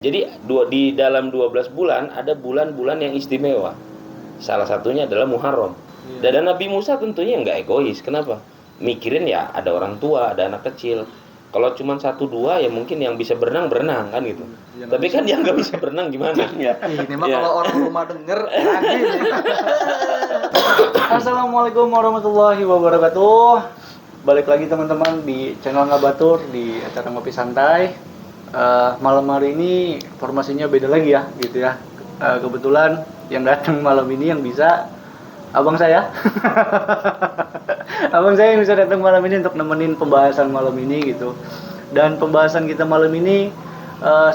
Jadi di dalam 12 bulan ada bulan-bulan yang istimewa. Salah satunya adalah Muharram. Dan Nabi Musa tentunya nggak egois. Kenapa? Mikirin ya ada orang tua, ada anak kecil. Kalau cuma 1-2 ya mungkin yang bisa berenang kan gitu. Ya, tapi kan yang nggak bisa berenang gimana? Ya. Ini mah kalau orang rumah denger lagi. Assalamualaikum warahmatullahi wabarakatuh. Balik lagi teman-teman di channel Ngabatur di acara ngopi santai. Malam hari ini formasinya beda lagi ya gitu ya. Kebetulan yang datang malam ini yang bisa abang saya. Abang saya yang bisa datang malam ini untuk nemenin pembahasan malam ini gitu. Dan pembahasan kita malam ini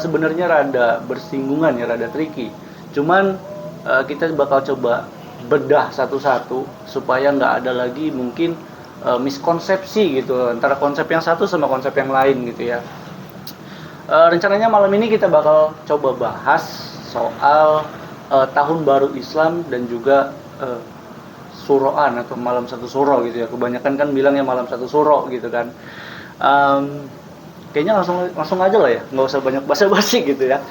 sebenarnya rada bersinggungan ya, rada tricky. Cuman kita bakal coba bedah satu-satu supaya nggak ada lagi mungkin miskonsepsi gitu antara konsep yang satu sama konsep yang lain gitu ya. Rencananya malam ini kita bakal coba bahas soal tahun baru Islam dan juga suroan atau malam satu suro gitu ya. Kebanyakan kan bilangnya malam satu suro gitu kan. Kayaknya langsung aja lah ya, nggak usah banyak basa-basi gitu ya.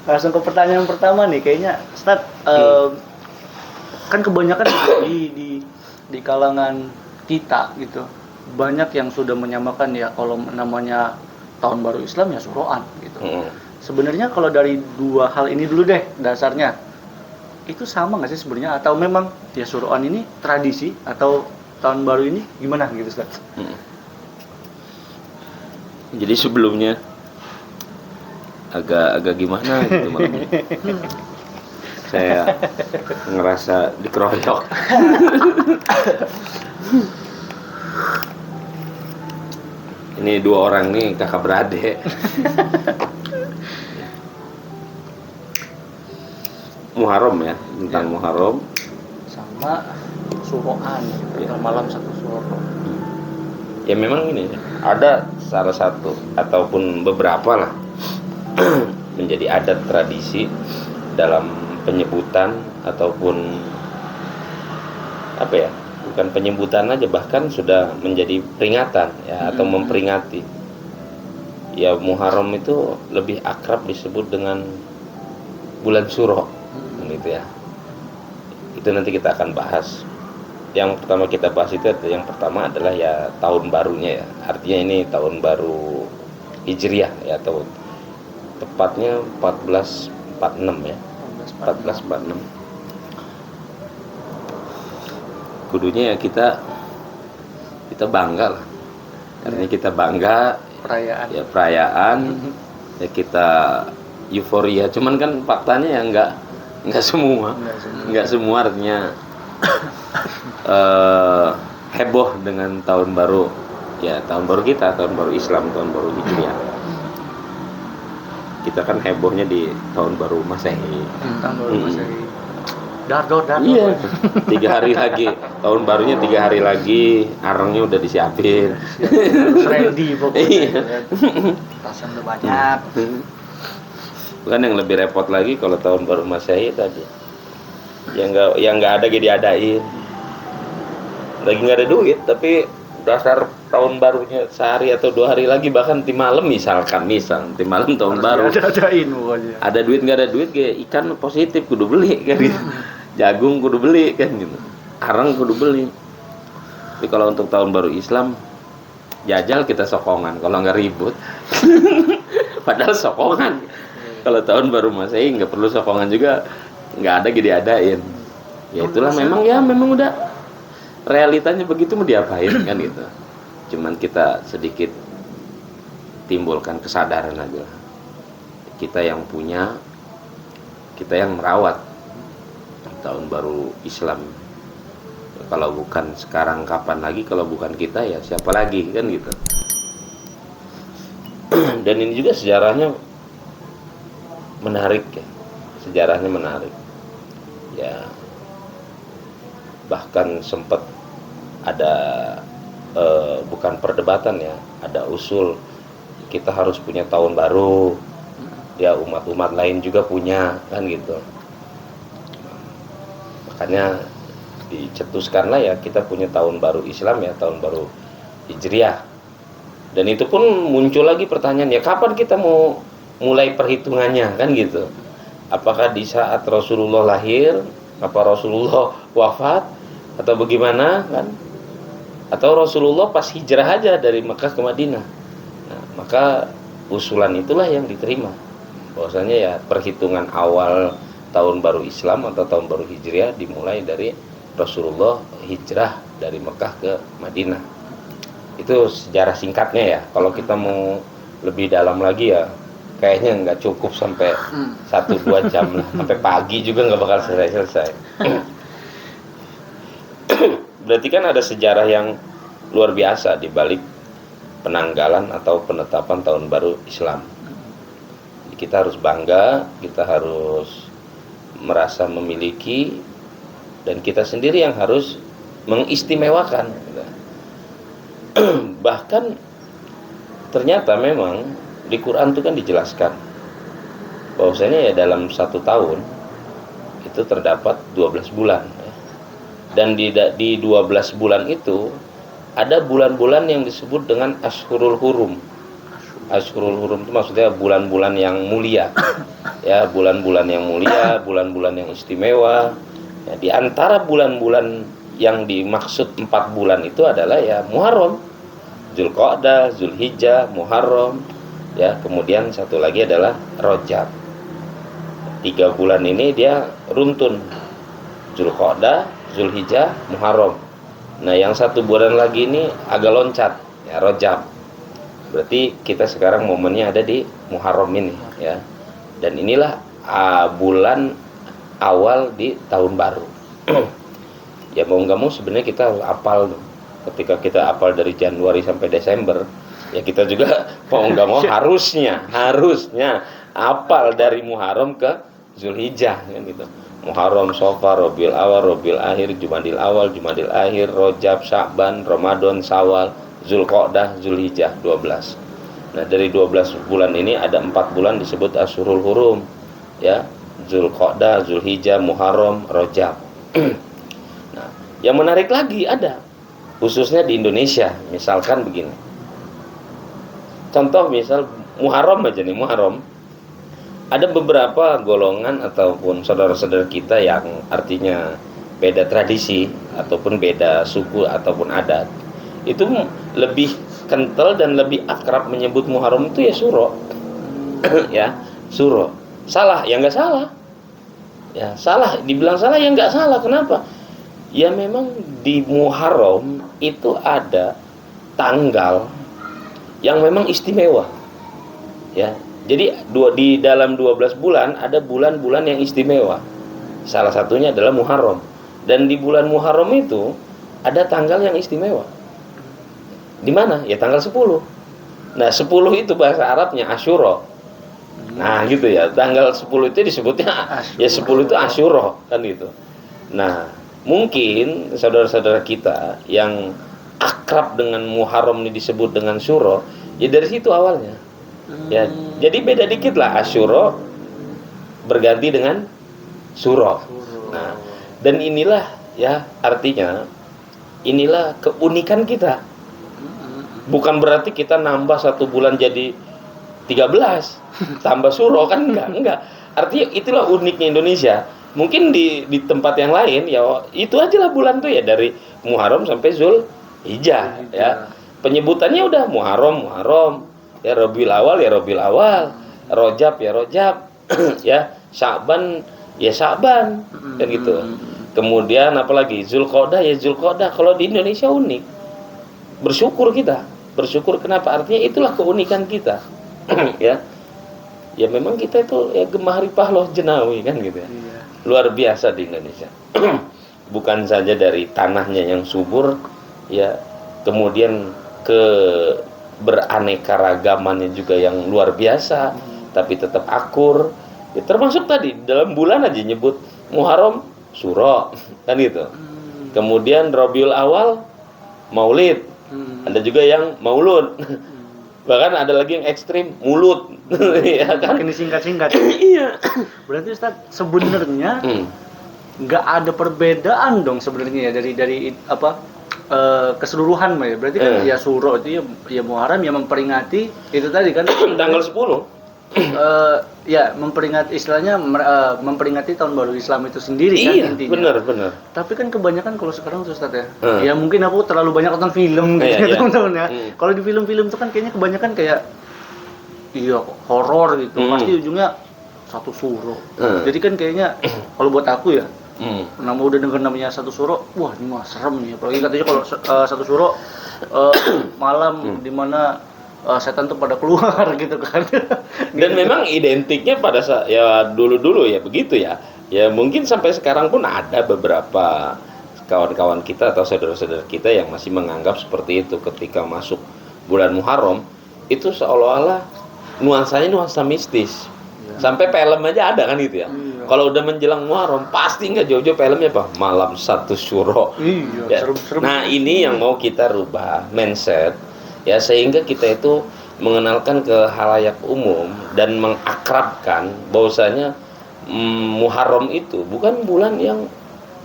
Langsung ke pertanyaan pertama nih, kayaknya Ustadz, kan kebanyakan di kalangan kita gitu banyak yang sudah menyamakan ya kalau namanya tahun baru Islam ya suroan gitu. Sebenarnya kalau dari dua hal ini dulu deh dasarnya, itu sama nggak sih sebenarnya, atau memang ya suroan ini tradisi atau tahun baru ini gimana gitu Ustaz? Jadi sebelumnya agak gimana gitu malam ini. Saya ngerasa dikeroyok. Ini dua orang nih kakak beradik. Muharram ya, tentang ya. Muharram sama suroan gitu, ya. Malam satu suro. Ya memang ini ada salah satu ataupun beberapa lah menjadi adat tradisi dalam penyebutan ataupun apa ya, bukan penyebutan aja, bahkan sudah menjadi peringatan ya, atau memperingati. Ya Muharram itu lebih akrab disebut dengan bulan Suro gitu ya. Itu nanti kita akan bahas. Yang pertama kita bahas itu, yang pertama adalah ya tahun barunya ya. Artinya ini tahun baru Hijriah ya, atau tepatnya 1446 ya. 1446. Kudunya ya kita bangga lah. Artinya kita bangga perayaan. Ya perayaan. Ya kita euforia. Cuman kan faktanya ya enggak semua. Enggak semua artinya heboh dengan tahun baru. Ya tahun baru kita, tahun baru Islam, tahun baru Hijriah. Kita kan hebohnya di tahun baru Masehi. Tahun baru Masehi. Dar. Iya. 3 hari lagi. Tahun barunya 3 hari lagi. Arengnya udah disiapin. Ready pokoknya. Iya. Tasan udah banyak. Bukan yang lebih repot lagi kalau tahun baru Masehi tadi. Yang nggak ada diadain. Lagi nggak ada duit, tapi dasar tahun barunya sehari atau 2 hari lagi, bahkan di malam misal di malam tahun baru adain pokoknya. Ada duit nggak ada duit, kayak ikan positif kudu beli kan gitu. Jagung kudu beli kan gitu, areng kudu beli. Tapi kalau untuk tahun baru Islam, jajal kita sokongan kalau nggak ribut. Padahal sokongan. Kalau tahun baru Masehi nggak perlu sokongan juga, nggak ada diadain. Ya itulah, memang udah realitanya begitu, mau diapain kan gitu. Cuman kita sedikit timbulkan kesadaran aja. Kita yang punya, kita yang merawat tahun baru Islam. Kalau bukan sekarang kapan lagi, kalau bukan kita ya siapa lagi kan gitu. Dan ini juga sejarahnya menarik ya. Sejarahnya menarik. Ya bahkan sempat ada bukan perdebatan ya, ada usul kita harus punya tahun baru. Ya umat-umat lain juga punya kan gitu. Makanya dicetuskanlah ya kita punya tahun baru Islam ya, tahun baru Hijriah. Dan itu pun muncul lagi pertanyaan, ya kapan kita mau mulai perhitungannya kan gitu. Apakah di saat Rasulullah lahir, apa Rasulullah wafat, atau bagaimana kan? Atau Rasulullah pas hijrah aja dari Mekah ke Madinah. Nah, maka usulan itulah yang diterima. Bahwasanya ya perhitungan awal tahun baru Islam atau tahun baru Hijriah dimulai dari Rasulullah hijrah dari Mekah ke Madinah. Itu sejarah singkatnya ya. Kalau kita mau lebih dalam lagi ya kayaknya nggak cukup sampai 1-2 jam lah, sampai pagi juga nggak bakal selesai. Berarti kan ada sejarah yang luar biasa di balik penanggalan atau penetapan tahun baru Islam. Kita harus bangga, kita harus merasa memiliki, dan kita sendiri yang harus mengistimewakan. Bahkan ternyata memang di Quran itu kan dijelaskan bahwasanya ya dalam 1 tahun itu terdapat 12 bulan ya. Dan di 12 bulan itu ada bulan-bulan yang disebut dengan Ashhurul Hurum. Ashhurul Hurum itu maksudnya bulan-bulan yang mulia ya, bulan-bulan yang mulia, bulan-bulan yang istimewa ya. Di antara bulan-bulan yang dimaksud 4 bulan itu adalah ya Muharram, Zulqa'dah, Zulhijjah, Muharram ya, kemudian satu lagi adalah Rajab. 3 bulan ini dia runtun, Zulqa'dah, Zulhijjah, Muharram. Nah yang 1 bulan lagi ini agak loncat ya, Rajab. Berarti kita sekarang momennya ada di Muharram ini ya. Dan inilah bulan awal di tahun baru. Ya mau nggak mau sebenarnya kita apal. Ketika kita apal dari Januari sampai Desember, ya kita juga mau nggak mau harusnya apal dari Muharram ke Zulhijjah kan gitu. Muharram, Safar, Rabiul Awal, Rabiul Akhir, Jumadil Awal, Jumadil Akhir, Rajab, Sya'ban, Ramadan, Syawal, Zulqa'dah, Zulhijjah, 12. Nah, dari 12 bulan ini ada 4 bulan disebut Ashhurul Hurum ya, Zulqa'dah, Zulhijjah, Muharram, Rajab. Nah, yang menarik lagi ada khususnya di Indonesia, misalkan begini. Contoh misal Muharram aja nih, Muharram. Ada beberapa golongan ataupun saudara-saudara kita yang artinya beda tradisi ataupun beda suku ataupun adat. Itu lebih kental dan lebih akrab menyebut Muharram itu ya Syuro. Ya, Syuro. Salah, ya nggak salah. Ya, salah, dibilang salah ya nggak salah. Kenapa? Ya memang di Muharram itu ada tanggal yang memang istimewa. Ya, jadi di dalam 12 bulan ada bulan-bulan yang istimewa. Salah satunya adalah Muharram. Dan di bulan Muharram itu ada tanggal yang istimewa. Di mana? Ya tanggal 10. Nah, 10 itu bahasa Arabnya Asyura. Nah, gitu ya. Tanggal 10 itu disebutnya ya 10 itu Asyura kan gitu. Nah, mungkin saudara-saudara kita yang akrab dengan Muharram ini disebut dengan Syuro, ya dari situ awalnya. Ya, jadi beda dikit lah, Asyura berganti dengan Syuro. Nah, dan inilah ya artinya inilah keunikan kita. Bukan berarti kita nambah 1 bulan jadi 13 tambah Syuro kan enggak. Artinya itulah uniknya Indonesia. Mungkin di tempat yang lain ya itu aja lah bulan tuh ya dari Muharram sampai Zulhijjah ya. Penyebutannya udah Muharram, ya Rabiul Awal ya Rabiul Awal, Rajab ya Rajab, ya Sya'ban ya Sya'ban kan gitu. Kemudian apalagi Zulqa'dah ya Zulqa'dah. Kalau di Indonesia unik. Bersyukur kita. Bersyukur kenapa? Artinya itulah keunikan kita. Ya. Ya memang kita itu ya Gemah Loh Jenawi kan gitu ya. Luar biasa di Indonesia. Bukan saja dari tanahnya yang subur ya, kemudian beraneka ragamannya juga yang luar biasa, tapi tetap akur. Ya, termasuk tadi dalam bulan aja nyebut Muharram Syuro kan gitu. Kemudian Rabiul Awal Maulid. Ada juga yang Maulud. Bahkan ada lagi yang ekstrim Mulut. Ya kan? Makin disingkat-singkat. Iya. Berarti Ustaz sebenarnya nggak ada perbedaan dong sebenarnya ya dari apa keseluruhan ya. Berarti kan ya Syuro itu ya Muharram yang memperingati itu tadi kan tanggal 10. ya memperingati istilahnya memperingati tahun baru Islam itu sendiri kan Iya, intinya. benar. Tapi kan kebanyakan kalau sekarang tuh Ustaz ya. Ya mungkin aku terlalu banyak nonton film gitu ya Iya. teman-teman ya. Kalau di film-film itu kan kayaknya kebanyakan kayak horor gitu. Pasti ujungnya satu suro. Jadi kan kayaknya kalau buat aku ya, udah denger namanya satu suro, wah ini mah serem nih. Apalagi katanya kalau satu suro malam dimana setan tuh pada keluar gitu kan. Dan memang identiknya pada saat ya dulu-dulu ya begitu ya. Ya mungkin sampai sekarang pun ada beberapa kawan-kawan kita atau saudara-saudara kita yang masih menganggap seperti itu ketika masuk bulan Muharram itu seolah-olah nuansanya nuansa mistis. Sampai film aja ada kan gitu ya. Kalau udah menjelang Muharram pasti nggak jauh-jauh filmnya apa? Malam Satu Syuro. Ya. Serem-serem. Nah ini yang mau kita rubah mindset ya sehingga kita itu mengenalkan ke halayak umum dan mengakrabkan bahwasanya Muharram itu bukan bulan yang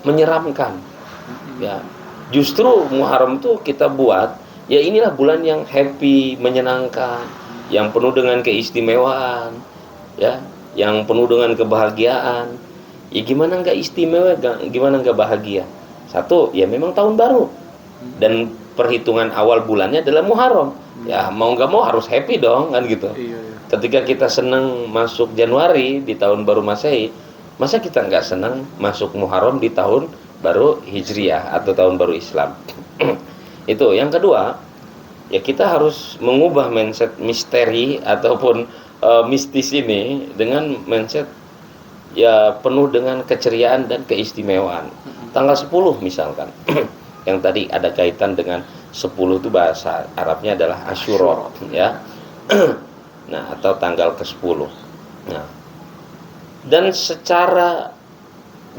menyeramkan. Ya, justru Muharram itu kita buat ya inilah bulan yang happy, menyenangkan, yang penuh dengan keistimewaan, ya, yang penuh dengan kebahagiaan. Ya gimana nggak istimewa, gimana nggak bahagia? Satu, ya memang tahun baru dan perhitungan awal bulannya adalah Muharram. Ya mau nggak mau harus happy dong kan gitu. Ketika kita senang masuk Januari di tahun baru Masehi, masa kita nggak senang masuk Muharram di tahun baru Hijriah atau tahun baru Islam? Itu. Yang kedua, ya kita harus mengubah mindset misteri ataupun mistis ini dengan mindset ya penuh dengan keceriaan dan keistimewaan. Tanggal 10 misalkan yang tadi ada kaitan dengan 10 itu bahasa Arabnya adalah Asyura ya. Nah, atau tanggal ke-10. Nah, dan secara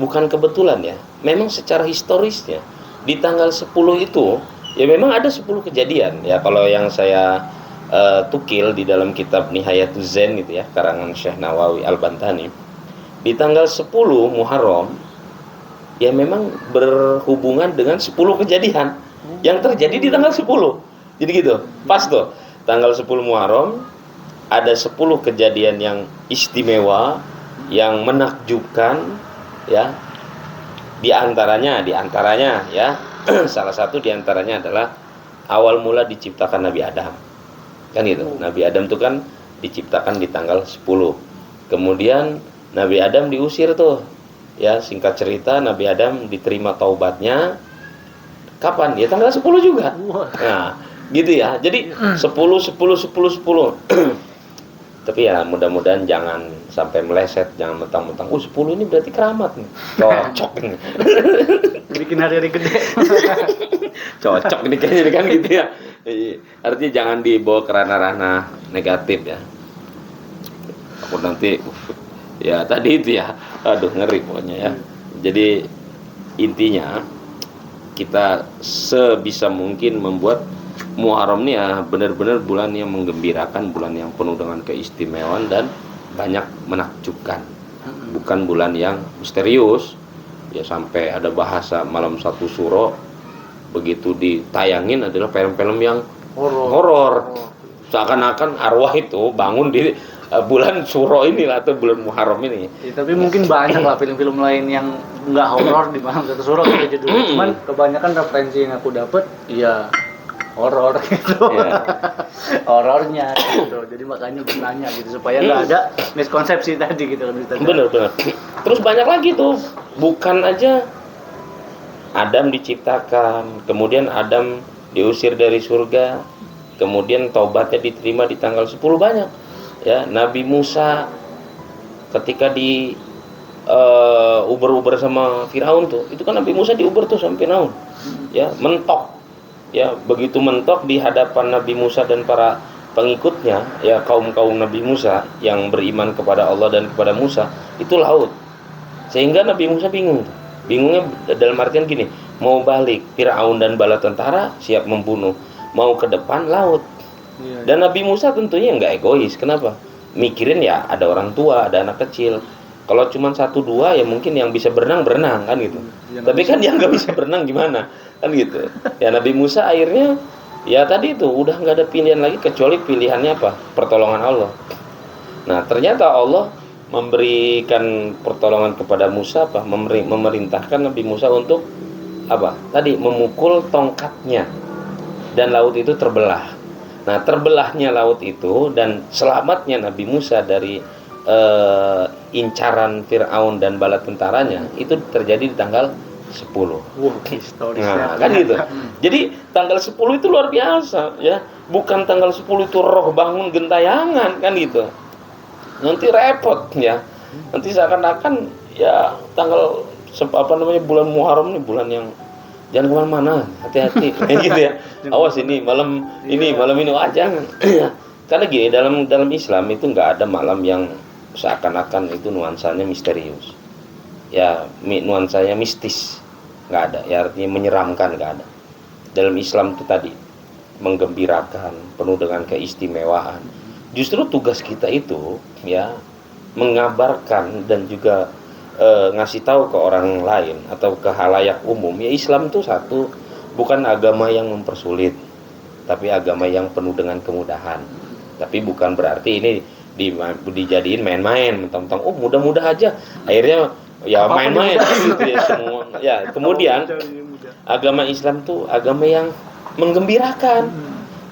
bukan kebetulan ya, memang secara historisnya di tanggal 10 itu ya memang ada 10 kejadian ya. Kalau yang saya tukil di dalam kitab Nihayatuz Zen itu ya, karangan Syekh Nawawi Al-Bantani, di tanggal 10 Muharram ya memang berhubungan dengan 10 kejadian yang terjadi di tanggal 10. Jadi gitu. Pas tuh. Tanggal 10 Muharram ada 10 kejadian yang istimewa, yang menakjubkan ya. Di antaranya ya, salah satu di antaranya adalah awal mula diciptakan Nabi Adam. Kan itu. Nabi Adam itu kan diciptakan di tanggal 10. Kemudian Nabi Adam diusir tuh. Ya, singkat cerita Nabi Adam diterima taubatnya kapan? Ya tanggal 10 juga. Nah, gitu ya. Jadi 10 10 10 10. Tapi ya mudah-mudahan jangan sampai meleset, jangan mentang-mentang 10 ini berarti keramat nih. Cocok ini. Bikin hari-hari gede. Cocok ini kayaknya kan gitu ya. Artinya jangan dibawa ke ranah-ranah negatif ya. Aku nanti ya tadi itu ya, aduh ngeri pokoknya ya. Jadi intinya kita sebisa mungkin membuat Muharram ini ya benar-benar bulan yang menggembirakan, bulan yang penuh dengan keistimewaan dan banyak menakjubkan. Bukan bulan yang misterius. Ya sampai ada bahasa malam satu suro begitu ditayangin adalah film-film yang horor. Seakan-akan arwah itu bangun di bulan Suro ini lah, atau bulan Muharram ini. Ya, tapi mungkin banyak lah film-film lain yang nggak horor di malam satu Suro gitu judulnya. Cuman kebanyakan referensi yang aku dapet, iya horor gitu. Yeah. Horornya gitu. Jadi makanya bertanya gitu supaya nggak ada miskonsepsi tadi gitu. Benar. Terus banyak lagi tuh, bukan aja Adam diciptakan, kemudian Adam diusir dari surga, kemudian taubatnya diterima di tanggal 10 banyak. Ya, Nabi Musa ketika di uber-uber sama Firaun tuh, itu kan Nabi Musa diuber tuh sama Firaun. Ya, mentok. Ya, begitu mentok di hadapan Nabi Musa dan para pengikutnya, ya kaum-kaum Nabi Musa yang beriman kepada Allah dan kepada Musa, itu laut. Sehingga Nabi Musa bingung. Bingungnya dalam artian gini, mau balik Firaun dan bala tentara siap membunuh, mau ke depan laut. Dan Nabi Musa tentunya nggak egois. Kenapa? Mikirin ya ada orang tua, ada anak kecil. Kalau cuma 1-2 ya mungkin yang bisa berenang kan gitu. Tapi kan yang nggak bisa berenang gimana? Kan gitu. Ya Nabi Musa akhirnya ya tadi itu udah nggak ada pilihan lagi kecuali pilihannya apa? Pertolongan Allah. Nah, ternyata Allah memberikan pertolongan kepada Musa apa? Memerintahkan Nabi Musa untuk apa? Tadi memukul tongkatnya dan laut itu terbelah. Nah, terbelahnya laut itu dan selamatnya Nabi Musa dari incaran Fir'aun dan bala tentaranya itu terjadi di tanggal 10. Wah, historis Nah, ya. kan gitu. Jadi tanggal 10 itu luar biasa ya. Bukan tanggal 10 itu roh bangun gentayangan kan gitu. Nanti repot ya. Nanti seakan-akan ya tanggal bulan Muharram nih bulan yang jangan kemana-mana, hati-hati gitu ya. Awas ini malam ini wah jangan. Karena gini dalam Islam itu nggak ada malam yang seakan-akan itu nuansanya misterius. Ya nuansanya mistis nggak ada. Ya artinya menyeramkan nggak ada. Dalam Islam itu tadi menggembirakan, penuh dengan keistimewaan. Justru tugas kita itu ya mengabarkan dan juga ngasih tahu ke orang lain atau ke halayak umum ya Islam itu satu bukan agama yang mempersulit tapi agama yang penuh dengan kemudahan. Tapi bukan berarti ini dijadiin main-main mentang-mentang mudah-mudah aja akhirnya ya main-main gitu ya semua ya. Kemudian agama Islam tuh agama yang menggembirakan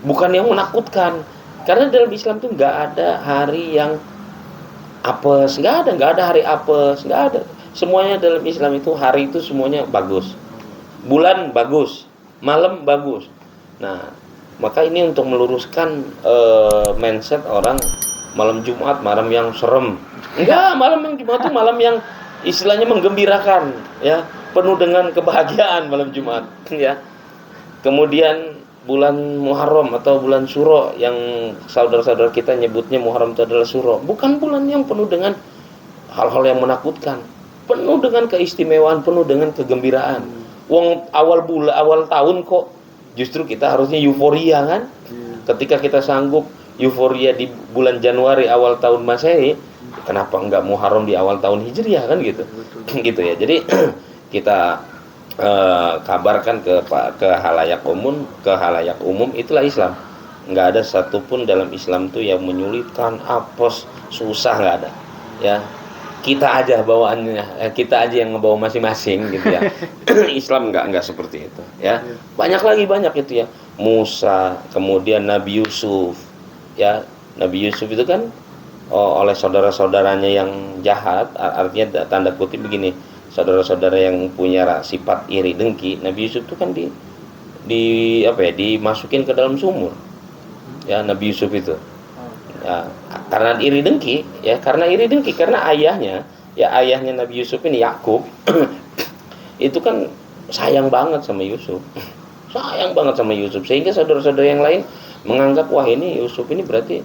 bukan yang menakutkan. Karena dalam Islam tuh nggak ada hari yang apes, nggak ada hari apes, nggak ada. Semuanya dalam Islam itu hari itu semuanya bagus, bulan bagus, malam bagus. Nah, maka ini untuk meluruskan mindset orang malam Jumat malam yang serem. Enggak, malam yang Jumat itu malam yang istilahnya menggembirakan, ya, penuh dengan kebahagiaan malam Jumat, ya. Kemudian bulan Muharram atau bulan Syuro yang saudara-saudara kita nyebutnya Muharram itu adalah Syuro, bukan bulan yang penuh dengan hal-hal yang menakutkan, penuh dengan keistimewaan, penuh dengan kegembiraan. Wong awal tahun kok justru kita harusnya euforia kan? Ketika kita sanggup euforia di bulan Januari awal tahun Masehi, kenapa enggak Muharram di awal tahun Hijriah kan gitu? Gitu ya. Jadi kita kabarkan ke halayak umum itulah Islam. Nggak ada satupun dalam Islam tuh yang menyulitkan, apes, susah, nggak ada. Ya, kita aja bawaannya, kita aja yang ngebawa masing-masing gitu ya. Islam nggak seperti itu ya. Banyak itu ya. Musa, kemudian Nabi Yusuf, ya. Nabi Yusuf itu kan oleh saudara-saudaranya yang jahat, artinya tanda kutip begini, saudara-saudara yang punya sifat iri dengki, Nabi Yusuf itu kan dimasukin ke dalam sumur. Ya, Nabi Yusuf itu. Ya, karena iri dengki, karena ayahnya Nabi Yusuf ini Yakub itu kan sayang banget sama Yusuf. Sehingga saudara-saudara yang lain menganggap wah ini Yusuf ini berarti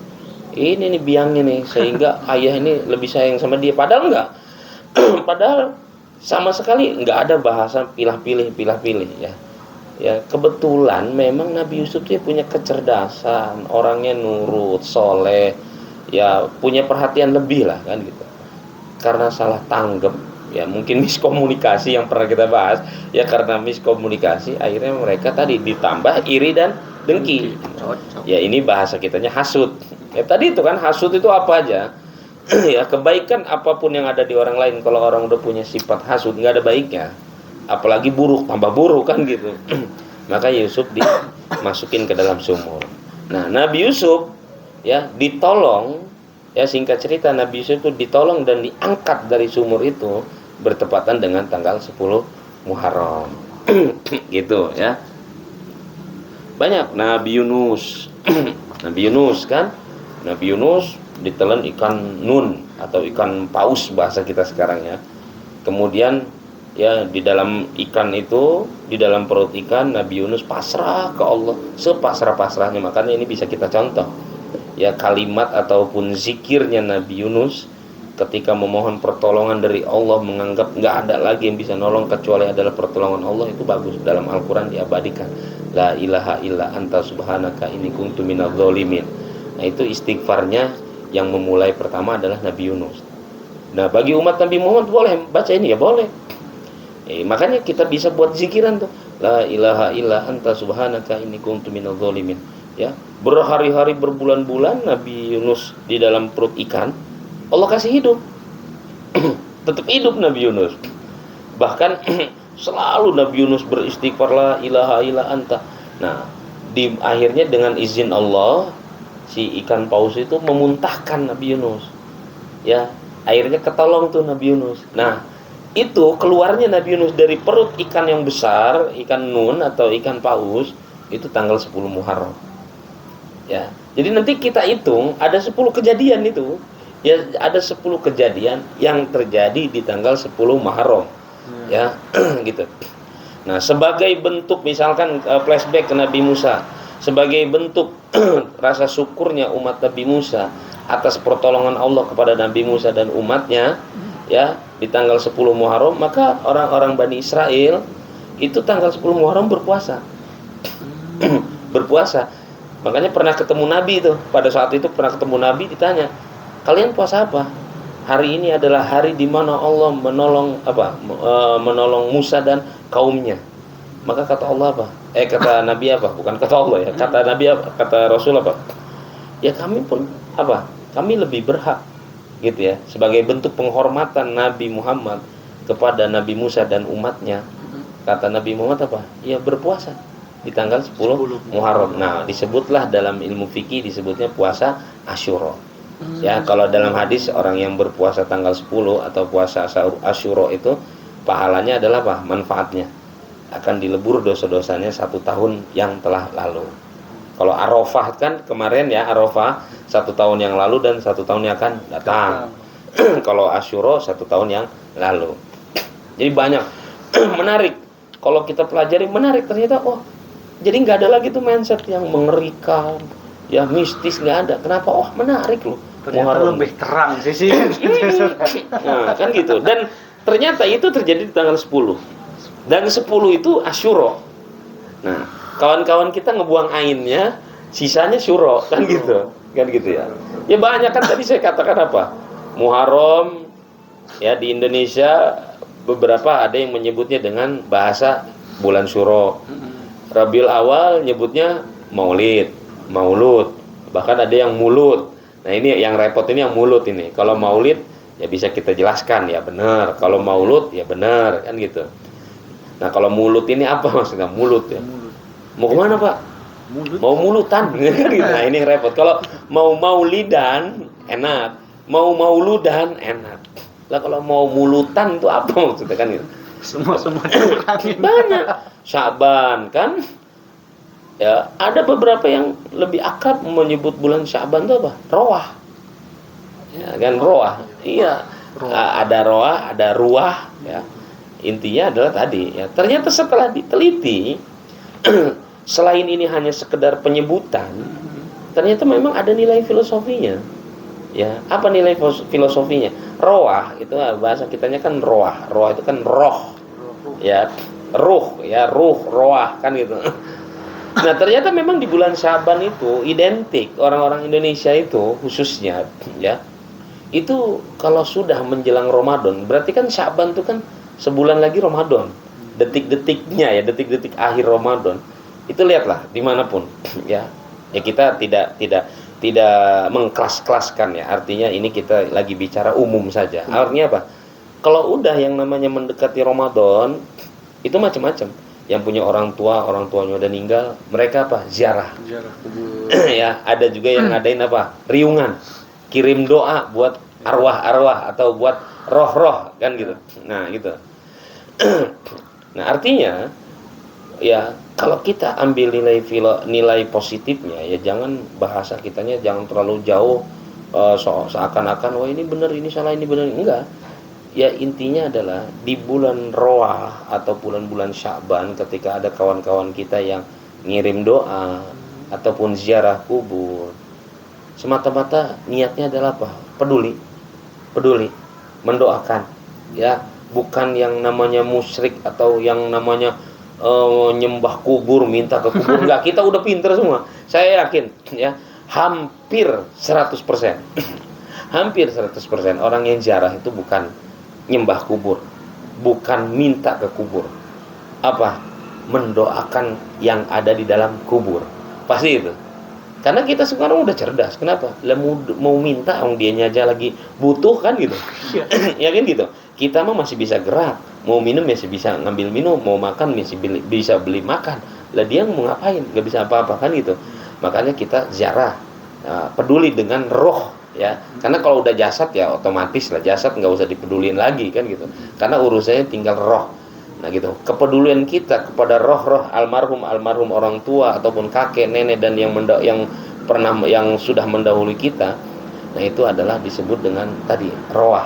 ini nih biangnya nih, sehingga ayah ini lebih sayang sama dia, padahal enggak. Padahal sama sekali nggak ada bahasa pilih-pilih ya. Ya kebetulan memang Nabi Yusuf dia punya kecerdasan, orangnya nurut, soleh, ya punya perhatian lebih lah kan gitu. Karena salah tanggap, ya mungkin miskomunikasi yang pernah kita bahas, ya karena miskomunikasi akhirnya mereka tadi ditambah iri dan dengki. Ya ini bahasa kitanya hasud. Ya tadi itu kan hasud itu apa aja? Ya kebaikan apapun yang ada di orang lain, kalau orang udah punya sifat hasud nggak ada baiknya, apalagi buruk tambah buruk kan gitu. Maka Yusuf dimasukin ke dalam sumur. Nah Nabi Yusuf ya ditolong, ya singkat cerita Nabi Yusuf itu ditolong dan diangkat dari sumur itu bertepatan dengan tanggal 10 Muharram. Gitu ya. Banyak Nabi Yunus Nabi Yunus ditelan ikan nun atau ikan paus bahasa kita sekarang ya. Kemudian ya di dalam ikan itu, di dalam perut ikan, Nabi Yunus pasrah ke Allah sepasrah-pasrahnya. Makanya ini bisa kita contoh ya, kalimat ataupun zikirnya Nabi Yunus ketika memohon pertolongan dari Allah, menganggap nggak ada lagi yang bisa nolong kecuali adalah pertolongan Allah, itu bagus. Dalam Al-Quran diabadikan, la ilaha illa anta subhanaka inni kuntu minadz dzalimin. Nah itu istighfarnya yang memulai pertama adalah Nabi Yunus. Nah bagi umat Nabi Muhammad boleh baca ini ya, boleh. Makanya kita bisa buat zikiran tuh, la ilaha illa anta subhanaka inni kuntu minadz dzalimin. ya, berhari-hari berbulan-bulan Nabi Yunus di dalam perut ikan, Allah kasih hidup. Tetap hidup Nabi Yunus. Bahkan selalu Nabi Yunus beristighfar, la ilaha illa anta. Nah, di akhirnya dengan izin Allah, si ikan paus itu memuntahkan Nabi Yunus. Ya, akhirnya ketolong tuh Nabi Yunus. Nah, itu keluarnya Nabi Yunus dari perut ikan yang besar, ikan nun atau ikan paus, itu tanggal 10 Muharram. Ya. Jadi nanti kita hitung ada 10 kejadian itu. Ya, ada 10 kejadian yang terjadi di tanggal 10 Muharram. Ya, gitu. Nah, sebagai bentuk misalkan flashback ke Nabi Musa, sebagai bentuk rasa syukurnya umat Nabi Musa atas pertolongan Allah kepada Nabi Musa dan umatnya, ya, di tanggal 10 Muharram, maka orang-orang Bani Israel itu tanggal 10 Muharram berpuasa. Berpuasa. Makanya pernah ketemu Nabi itu, pada saat itu pernah ketemu Nabi, ditanya, "Kalian puasa apa?" Hari ini adalah hari di mana Allah menolong Musa dan kaumnya. Maka kata Allah apa? Kata Nabi apa? Bukan kata Allah ya. Kata Nabi apa? Kata Rasul apa? Ya kami pun apa? Kami lebih berhak gitu ya, sebagai bentuk penghormatan Nabi Muhammad kepada Nabi Musa dan umatnya. Kata Nabi Muhammad apa? Ya berpuasa di tanggal 10 Muharram. Nah, disebutlah dalam ilmu fikih disebutnya puasa Asyura. Ya, kalau dalam hadis orang yang berpuasa tanggal 10 atau puasa Asyura itu pahalanya adalah apa? Manfaatnya akan dilebur dosa-dosanya 1 tahun yang telah lalu. Kalau Arafah kan kemarin ya, Arafah 1 tahun yang lalu dan 1 tahun yang akan datang. Kalau Asyura 1 tahun yang lalu. Jadi banyak menarik. Kalau kita pelajari menarik ternyata, oh jadi nggak ada lagi tuh mindset yang mengerikan, ya mistis, nggak ada. Kenapa? Oh menarik loh. Ternyata Muharram lebih terang sih. Nah, kan gitu. Dan ternyata itu terjadi di tanggal 10. Dan 10 itu Asyura. Nah, kawan-kawan kita ngebuang ainnya, sisanya syuro, kan gitu. Kan gitu ya. Ya banyak kan tadi saya katakan apa? Muharram ya di Indonesia beberapa ada yang menyebutnya dengan bahasa bulan syuro. Rabiul Awal nyebutnya Maulid, Maulud. Bahkan ada yang Mulud. Nah ini yang repot ini yang mulut ini. Kalau Maulid ya bisa kita jelaskan ya benar. Kalau Maulud ya benar kan gitu. Nah kalau mulut ini apa maksudnya? Mulut ya. Mau kemana Pak? Mulut. Mau mulutan kan gitu. Nah ini repot. Kalau mau maulidan enak. Mau mauludan enak. Lah kalau mau mulutan itu apa maksudnya kan gitu. Semua Banyak. Sya'ban kan. Ya, ada beberapa yang lebih akrab menyebut bulan Sya'ban itu apa? Roah. Ya, kan roah. Iya. Ada roah, ada ruah, ya. Intinya adalah tadi, ya. Ternyata setelah diteliti selain ini hanya sekedar penyebutan, ternyata memang ada nilai filosofinya. Ya, apa nilai filosofinya? Roah itu bahasa kitanya kan roah. Roah itu kan roh. Ya, ruh, ya, roah kan gitu. Nah ternyata memang di bulan Sya'ban itu identik orang-orang Indonesia itu khususnya ya itu kalau sudah menjelang Ramadan berarti kan Sya'ban itu kan sebulan lagi Ramadan, detik-detiknya ya, detik-detik akhir Ramadan itu lihatlah dimanapun ya kita tidak mengkelas-kelaskan ya, artinya ini kita lagi bicara umum saja. Artinya apa? Kalau udah yang namanya mendekati Ramadan itu macam-macam. Yang punya orang tuanya udah meninggal, mereka apa? Ziarah kubur. Ya, ada juga yang ngadain apa? Riungan. Kirim doa buat arwah-arwah atau buat roh-roh kan gitu. Nah, gitu. Nah, artinya ya kalau kita ambil nilai positifnya ya jangan bahasa kitanya jangan terlalu jauh seakan-akan wah ini benar, ini salah, ini benar. Enggak. Ya intinya adalah di bulan Roah atau bulan-bulan Sya'ban ketika ada kawan-kawan kita yang ngirim doa ataupun ziarah kubur, semata-mata niatnya adalah apa? Peduli, mendoakan, ya bukan yang namanya musyrik atau yang namanya nyembah kubur, minta ke kubur. Enggak, kita udah pinter semua. Saya yakin, ya hampir 100%, hampir 100% orang yang ziarah itu bukan nyembah kubur, bukan minta ke kubur, apa? Mendoakan yang ada di dalam kubur. Pasti itu. Karena kita sekarang udah cerdas. Kenapa? Lah mau minta orang dianya aja lagi butuh kan gitu. Ya kan gitu. Kita mah masih bisa gerak, mau minum masih bisa ngambil minum, mau makan masih bisa beli makan. Lah dia mau ngapain? Gak bisa apa-apa kan gitu. Makanya kita ziarah, peduli dengan roh ya. Karena kalau udah jasad ya otomatis lah, jasad nggak usah dipedulin lagi kan gitu. Karena urusannya tinggal roh. Nah gitu, kepedulian kita kepada roh-roh almarhum orang tua ataupun kakek, nenek dan yang sudah mendahului kita, nah itu adalah disebut dengan tadi roah.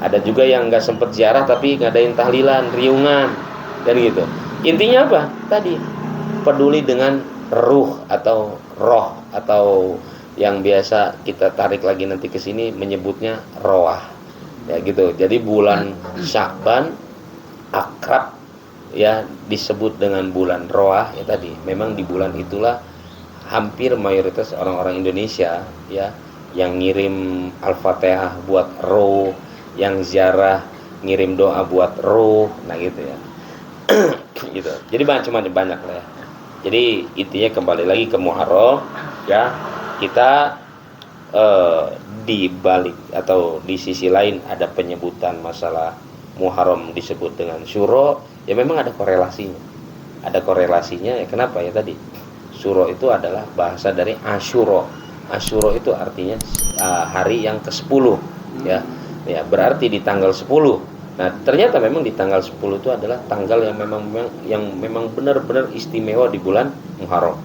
Ada juga yang nggak sempat ziarah tapi ngadain tahlilan, riungan, dan gitu. Intinya apa? Tadi peduli dengan ruh atau roh atau yang biasa kita tarik lagi nanti ke sini menyebutnya roah. Ya gitu. Jadi bulan Sya'ban akrab ya disebut dengan bulan roah ya tadi. Memang di bulan itulah hampir mayoritas orang-orang Indonesia ya yang ngirim Al-Fatihah buat roh, yang ziarah ngirim doa buat roh, nah gitu ya. Gitu. Jadi banyak lah ya. Jadi intinya kembali lagi ke Muharram ya, kita di balik atau di sisi lain ada penyebutan masalah Muharram disebut dengan Syuro, ya memang ada korelasinya. Ada korelasinya ya, kenapa ya tadi? Syuro itu adalah bahasa dari Asyuro. Asyuro itu artinya hari yang ke-10 ya. Ya, berarti di tanggal 10. Nah, ternyata memang di tanggal 10 itu adalah tanggal yang memang benar-benar istimewa di bulan Muharram.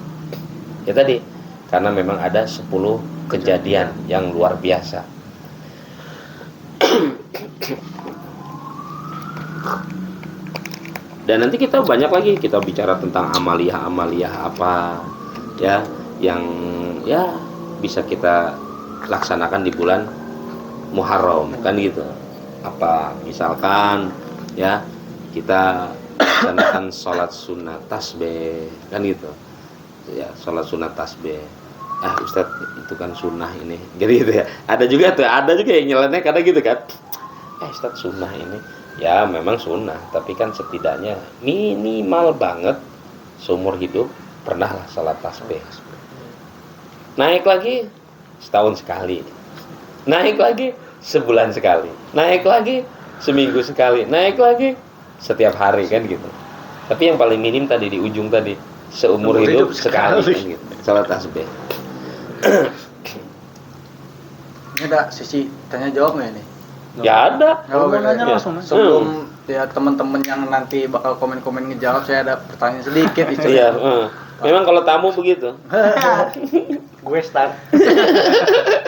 Ya tadi, karena memang ada 10 kejadian yang luar biasa. Dan nanti kita banyak lagi kita bicara tentang amaliyah apa ya yang ya bisa kita laksanakan di bulan Muharram kan gitu. Apa misalkan ya kita laksanakan sholat sunat tasbih kan gitu ya, sholat sunat tasbih. Ustadz itu kan sunnah ini gitu ya. Ada juga yang nyeleneh kadang gitu kan. Ustadz sunnah ini ya memang sunnah, tapi kan setidaknya minimal banget seumur hidup pernahlah sholat tasbih. Naik lagi setahun sekali, naik lagi sebulan sekali, naik lagi seminggu sekali, naik lagi setiap hari kan gitu. Tapi yang paling minim tadi di ujung tadi seumur hidup sekali kan gitu, sholat tasbih. Ini ada sisi tanya jawab nggak ini? Ya ada. Kalau nanya ya. langsung. Sebelum ya teman-teman yang nanti bakal komen-komen ngejawab, saya ada pertanyaan sedikit. Iya. Memang kalau tamu begitu. Gue start.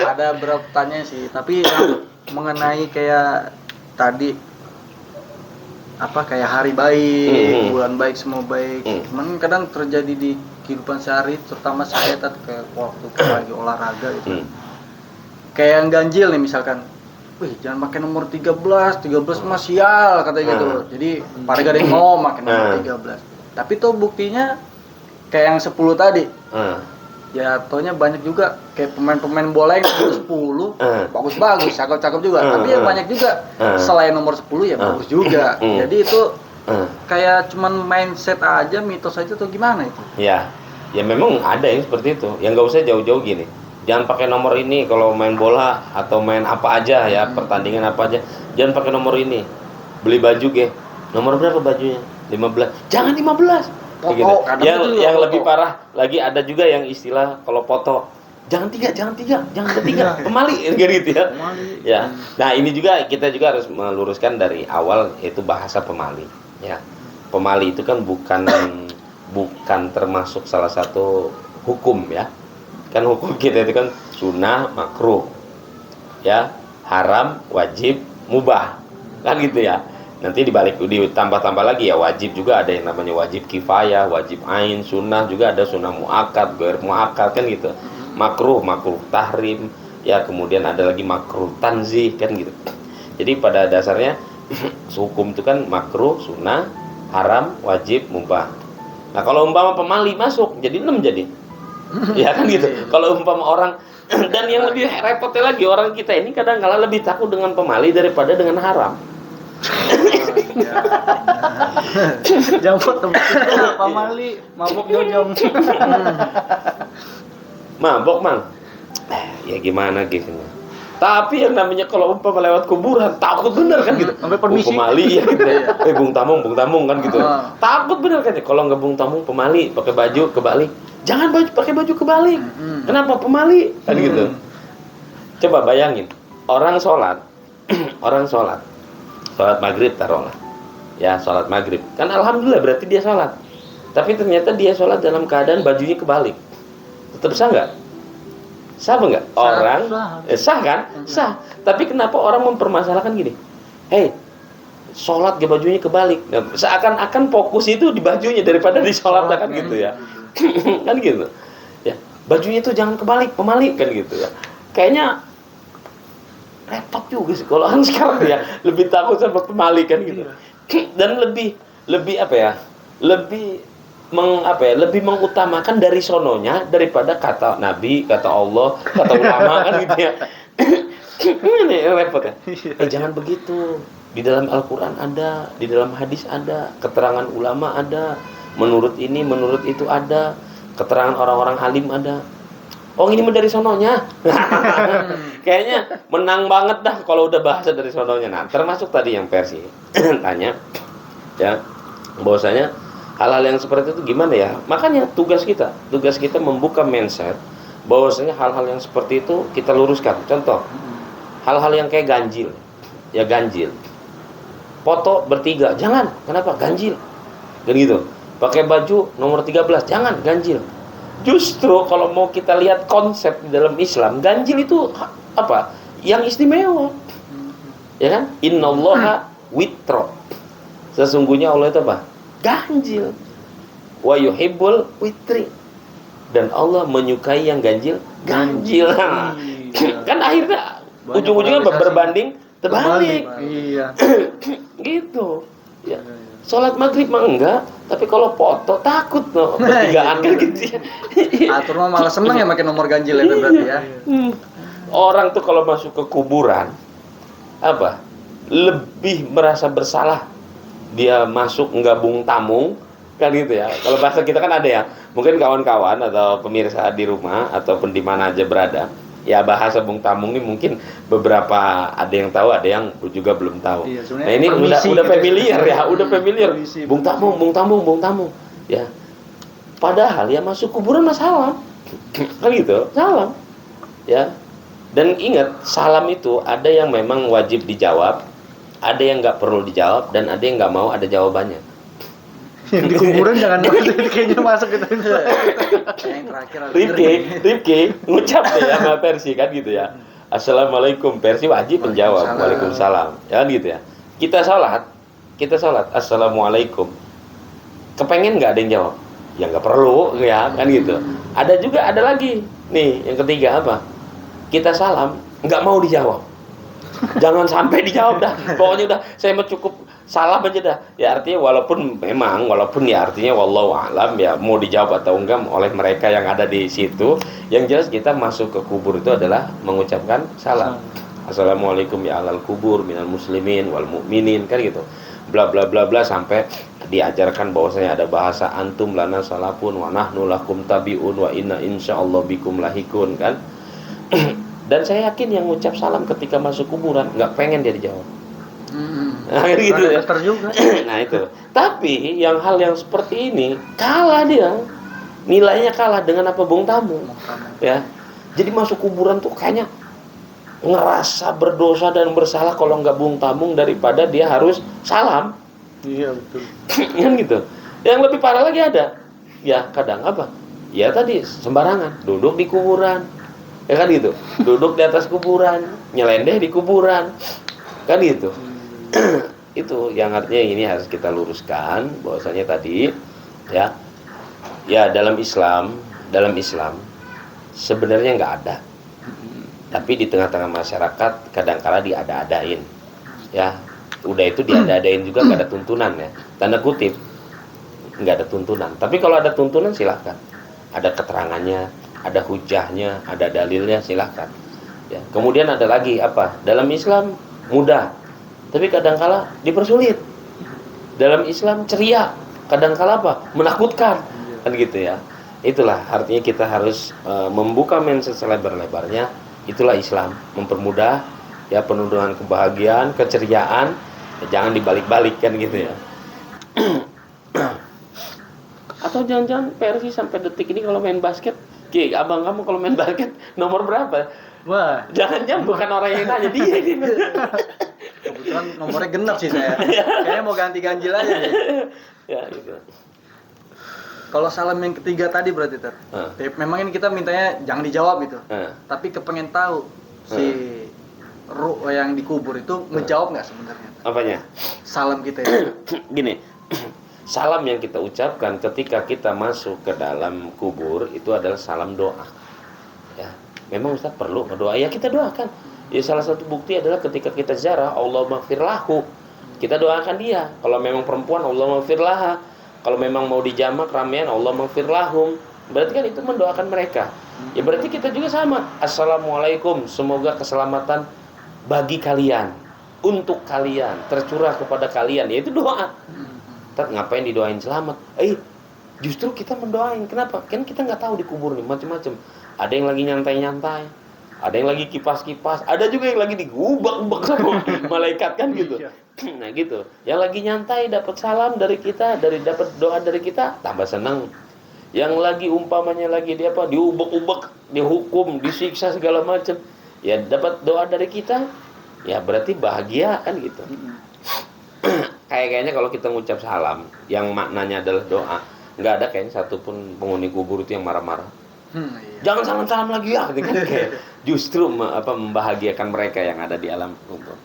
Ada beberapa pertanyaan sih, tapi yang mengenai kayak tadi apa kayak hari baik, bulan baik, semua baik. Cuman kadang terjadi di kehidupan sehari, terutama saya kayak waktu lagi olahraga gitu. Kayak yang ganjil nih misalkan. Wih, jangan pakai nomor 13 mah sial katanya gitu. Jadi pada gak ada yang mau pakai nomor 13. Tapi tuh buktinya kayak yang 10 tadi. Ya taunya banyak juga kayak pemain-pemain bola yang 10 bagus-bagus, cakep-cakep juga. Tapi yang banyak juga selain nomor 10 ya bagus juga. Jadi itu kayak cuman mindset aja, mitos aja tuh gimana itu? Ya memang ada yang seperti itu. Yang nggak usah jauh-jauh gini. Jangan pakai nomor ini kalau main bola atau main apa aja ya, pertandingan apa aja. Jangan pakai nomor ini. Beli baju ge. Nomor berapa bajunya? 15. Jangan 15. Foto, gitu. Yang foto. lebih parah lagi ada juga yang istilah kalau foto jangan tiga, pemali gitu ya. Ya. Nah, ini juga kita juga harus meluruskan dari awal, yaitu bahasa pemali ya. Pemali itu kan bukan termasuk salah satu hukum ya. Kan hukum kita itu kan sunnah, makruh ya, haram, wajib, mubah kan gitu ya. Nanti ditambah lagi ya, wajib juga ada yang namanya wajib kifayah, wajib ain, sunnah juga ada sunnah muakkad, ghair muakkad kan gitu. Makruh tahrim ya, kemudian ada lagi makruh tanzih kan gitu. Jadi pada dasarnya hukum itu kan makruh, sunnah, haram, wajib, mubah. Nah kalau umpama pemali masuk jadi 6 jadi. Ya kan gitu. Kalau umpama orang dan yang lebih repotnya lagi, orang kita ini kadang-kala lebih takut dengan pemali daripada dengan haram. Jambut tempat pamali, mabuk jojong. mabok mang, ya gimana gitu. Tapi yang namanya kalau umpama lewat kuburan takut bener kan gitu. Sampai permisi. Pemali ya gitu. Bung Tamung kan gitu. Takut bener kan ya. Kalau nggak Bung Tamung pemali pakai baju kebalik. Jangan pakai baju kebalik. Kenapa pemali kan gitu. Coba bayangin orang sholat maghrib taruhlah. Ya sholat maghrib kan alhamdulillah berarti dia sholat. Tapi ternyata dia sholat dalam keadaan bajunya kebalik. Tetap sah nggak? Sah nggak? Orang sah kan? Sah. Tapi kenapa orang mempermasalahkan gini? Hei, sholat bajunya kebalik. Nah, seakan-akan fokus itu di bajunya daripada di sholat kan gitu ya. Kan gitu. Ya, bajunya itu jangan kebalik, pemalik kan gitu ya. Kayaknya repot juga sih kalau orang sekarang ya lebih takut sama pemalik kan gitu. Dan lebih apa ya? Lebih mengutamakan dari sononya daripada kata Nabi, kata Allah, kata ulama kan gitu ya. Ini repot ya. Jangan begitu. Di dalam Al-Qur'an ada, di dalam hadis ada, keterangan ulama ada, menurut ini, menurut itu ada, keterangan orang-orang alim ada. Oh ini dari sononya. Kayaknya menang banget dah kalau udah bahasa dari sononya. Nah, termasuk tadi yang versi tanya ya, bahwasanya hal-hal yang seperti itu gimana ya? Makanya tugas kita membuka mindset bahwasanya hal-hal yang seperti itu kita luruskan. Contoh, hal-hal yang kayak ganjil. Ya ganjil. Foto bertiga, jangan. Kenapa? Ganjil. Dan gitu. Pakai baju nomor 13, jangan, ganjil. Justru kalau mau kita lihat konsep di dalam Islam, ganjil itu apa? Yang istimewa. Ya kan? Innallaha witro. Sesungguhnya Allah itu apa? Ganjil. Wa yuhibbul witri. Dan Allah menyukai yang ganjil. Kan akhirnya ujung-ujungnya berbanding terbalik. Iya. Gitu. Ya. Sholat maghrib mah enggak, tapi kalau foto takut loh bertigaan kan gitu ya. Atur mah malah seneng ya makin nomor ganjil itu berarti ya. Orang tuh kalau masuk ke kuburan apa? Lebih merasa bersalah. Dia masuk enggak Bung Tamung kan gitu ya. Kalau bahasa kita kan ada ya. Mungkin kawan-kawan atau pemirsa di rumah ataupun di mana aja berada, ya bahasa Bung Tamung ini mungkin beberapa ada yang tahu, ada yang juga belum tahu. Iya, nah ini udah gitu familiar ya, udah familiar. Permisi, Bung Tamung. Ya. Padahal ya masuk kuburan mas salam. Kan gitu, salam. Ya. Dan ingat, salam itu ada yang memang wajib dijawab, ada yang nggak perlu dijawab, dan ada yang nggak mau ada jawabannya. Yang di kuburan jangan masuk, kayaknya masuk gitu. Yang terakhir Rifki ngucap deh ya sama Persi kan gitu ya. Assalamualaikum, Persi wajib menjawab. Waalaikumsalam. Ya kan gitu ya. Kita sholat. Assalamualaikum. Kepengen nggak ada yang jawab? Ya nggak perlu ya kan gitu. Ada lagi nih yang ketiga apa? Kita salam nggak mau dijawab. Jangan sampai dijawab dah. Pokoknya udah saya mau cukup salam aja dah. Ya artinya walaupun ya artinya wallahu alam ya mau dijawab atau enggak oleh mereka yang ada di situ. Yang jelas kita masuk ke kubur itu adalah mengucapkan salam. Assalamualaikum ya alal kubur minal muslimin wal mu'minin kan gitu. Bla bla bla bla sampai diajarkan bahwasanya ada bahasa antum lana salafun wa nahnu lakum tabiun wa inna insyaallah bikum lahikun kan. Dan saya yakin yang ngucap salam ketika masuk kuburan nggak pengen dia dijawab. Nah, gitu ya. Nah itu. Tapi yang hal yang seperti ini kalah dia. Nilainya kalah dengan apa Bung Tamung. Ya. Jadi masuk kuburan tuh kayaknya ngerasa berdosa dan bersalah kalau nggak Bung Tamung daripada dia harus salam. Iya betul. Kan gitu. Yang lebih parah lagi ada. Ya kadang apa? Ya tadi sembarangan duduk di kuburan. Ya kan gitu. Duduk di atas kuburan, nyelendeh di kuburan. Kan gitu. Itu yang artinya ini harus kita luruskan bahwasanya tadi ya dalam Islam sebenarnya nggak ada, tapi di tengah-tengah masyarakat kadang-kala diada-adain ya. Udah itu diada-adain juga nggak ada tuntunan ya, tanda kutip nggak ada tuntunan. Tapi kalau ada tuntunan silahkan, ada keterangannya, ada hujahnya, ada dalilnya, silahkan ya. Kemudian ada lagi apa, dalam Islam mudah tapi kadangkala dipersulit. Dalam Islam ceria, kadangkala apa? Menakutkan. Kan gitu ya. Itulah artinya kita harus membuka mindset selebar-lebarnya. Itulah Islam, mempermudah ya penurunan kebahagiaan, keceriaan, ya, jangan dibalik-balik kan gitu ya. Atau jangan-jangan Persi sampai detik ini kalau main basket, abang kamu kalau main basket nomor berapa? Wah, Jangan-jangan bukan orang yang nanya, dia ini. Kebetulan nomornya genap sih saya. Kayaknya mau ganti ganjil aja nih. Ya gitu. Kalau salam yang ketiga tadi berarti memang ini kita mintanya jangan dijawab gitu. Tapi kepengen tahu si ruh yang dikubur itu ngejawab nggak sebenarnya? Apanya? Salam kita itu. Gini, salam yang kita ucapkan ketika kita masuk ke dalam kubur itu adalah salam doa. Ya, memang Ustaz perlu berdoa. Ya kita doakan. Ya salah satu bukti adalah ketika kita ziarah, Allah maghfir lahu. Kita doakan dia. Kalau memang perempuan, Allah maghfir laha. Kalau memang mau dijamak ramean, Allah maghfir lahum. Berarti kan itu mendoakan mereka. Ya berarti kita juga sama. Assalamualaikum, semoga keselamatan bagi kalian, untuk kalian, tercurah kepada kalian. Ya itu doa. Ngapain didoain selamat? Justru kita mendoain. Kenapa? Kan kita nggak tahu di kubur nih macam-macam. Ada yang lagi nyantai-nyantai, ada yang lagi kipas-kipas, ada juga yang lagi digubak-ubak sama malaikat kan gitu. Nah gitu. Yang lagi nyantai dapat salam dari kita, dapat doa dari kita, tambah senang. Yang lagi umpamanya lagi dia diubek-ubek, dihukum, disiksa segala macam, ya dapat doa dari kita, ya berarti bahagia kan gitu. Kayaknya kalau kita ngucap salam yang maknanya adalah doa, nggak ada kayaknya satupun penghuni kubur itu yang marah-marah. Iya. Jangan salam-salam lagi ya, gitu kan. Justru membahagiakan mereka yang ada di alam kubur.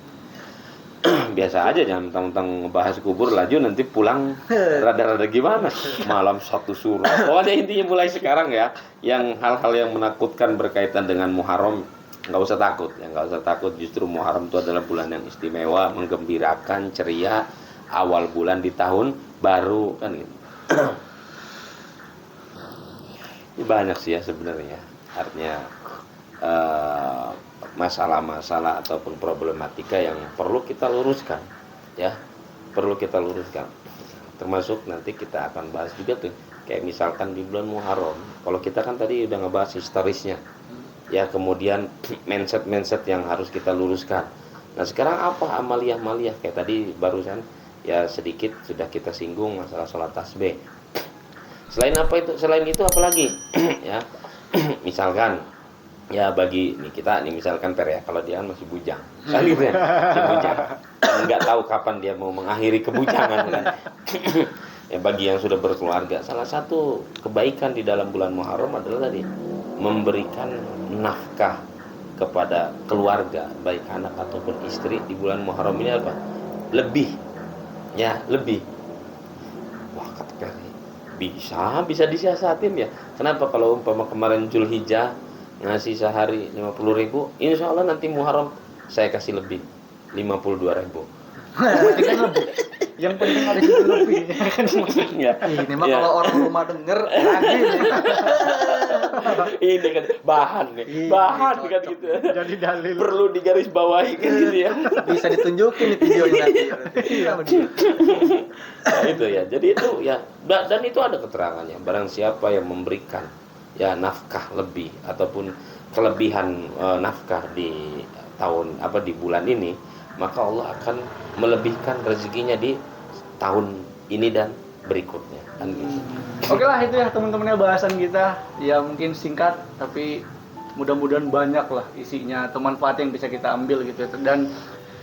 Biasa aja, jangan mentang-mentang ngebahas kubur laju nanti pulang rada-rada gimana, malam satu surah. Pokoknya intinya mulai sekarang ya, yang hal-hal yang menakutkan berkaitan dengan Muharram nggak usah takut ya, nggak usah takut. Justru Muharram itu adalah bulan yang istimewa, menggembirakan, ceria, awal bulan di tahun baru kan gitu. Ini banyak sih ya sebenarnya, artinya masalah-masalah ataupun problematika yang perlu kita luruskan ya, perlu kita luruskan. Termasuk nanti kita akan bahas juga tuh, kayak misalkan di bulan Muharram, kalau kita kan tadi udah ngebahas historisnya ya, kemudian mindset yang harus kita luruskan. Nah sekarang apa amaliyah kayak tadi barusan ya sedikit sudah kita singgung masalah sholat tasbih. Selain itu apa lagi? Ya misalkan ya bagi kita nih misalkan ya, kalau dia kan masih bujang, salibnya masih bujang, nggak tahu kapan dia mau mengakhiri kebujangan kan. Ya bagi yang sudah berkeluarga, salah satu kebaikan di dalam bulan Muharram adalah tadi memberikan nafkah kepada keluarga, baik anak ataupun istri di bulan Muharram ini apa? Lebih. Wah kata Peri, bisa disiasatin ya. Kenapa kalau umpama kemarin Zulhijjah ngasih sehari 50.000, insya Allah nanti Muharram saya kasih lebih 52.000. Yang penting ada situ lebih kan maksudnya. Ini mah kalau orang rumah denger lagi Ini kan bahan kan gitu. Jadi dalil. Perlu digaris bawahi kan gitu ya. bisa ditunjukin di videonya nanti. Nah, itu ya. Jadi itu ya, dan itu ada keterangannya. Barang siapa yang memberikan ya nafkah lebih ataupun kelebihan nafkah di di bulan ini, maka Allah akan melebihkan rezekinya di tahun ini dan berikutnya kan gitu. Oke lah itu ya teman-temannya bahasan kita, ya mungkin singkat tapi mudah-mudahan banyak lah isinya atau manfaat yang bisa kita ambil gitu ya. Dan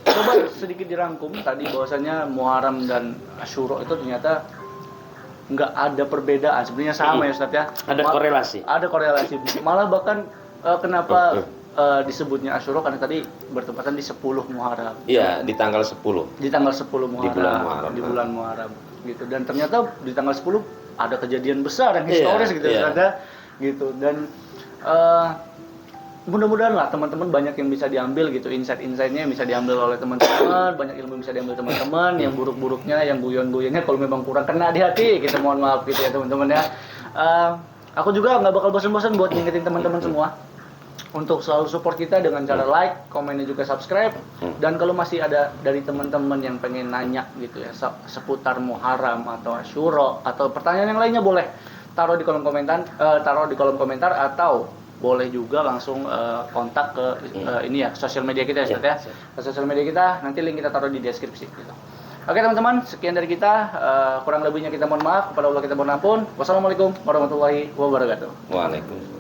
coba sedikit dirangkum tadi bahwasanya Muharram dan Asyura itu ternyata nggak ada perbedaan, sebenarnya sama ya Ustaz ya. Ada korelasi. Ada korelasi. Malah bahkan kenapa disebutnya Asyura karena tadi bertepatan di 10 Muharram. Iya, di tanggal 10. Di tanggal 10 Muharram. Di bulan Muharram. Gitu. Dan ternyata di tanggal 10 ada kejadian besar yang historis gitu ada gitu. Dan mudah-mudahan lah teman-teman banyak yang bisa diambil gitu, insight-insightnya bisa diambil oleh teman-teman, banyak ilmu yang bisa diambil teman-teman, yang buruk-buruknya, yang guyon-guyonnya kalau memang kurang kena di hati, kita mohon maaf gitu ya teman-teman ya. Aku juga nggak bakal bosan-bosan buat ngingetin teman-teman semua untuk selalu support kita dengan cara like, komen dan juga subscribe. Dan kalau masih ada dari teman-teman yang pengen nanya gitu ya seputar Muharram atau Asyura atau pertanyaan yang lainnya boleh taruh di kolom komentar atau boleh juga langsung kontak ke ini ya, sosial media kita ya Ustaz ya. Ke sosial media kita, nanti link kita taruh di deskripsi gitu. Oke teman-teman, sekian dari kita. Kurang lebihnya kita mohon maaf, kepada Allah kita mohon ampun. Wassalamualaikum warahmatullahi wabarakatuh. Waalaikumsalam.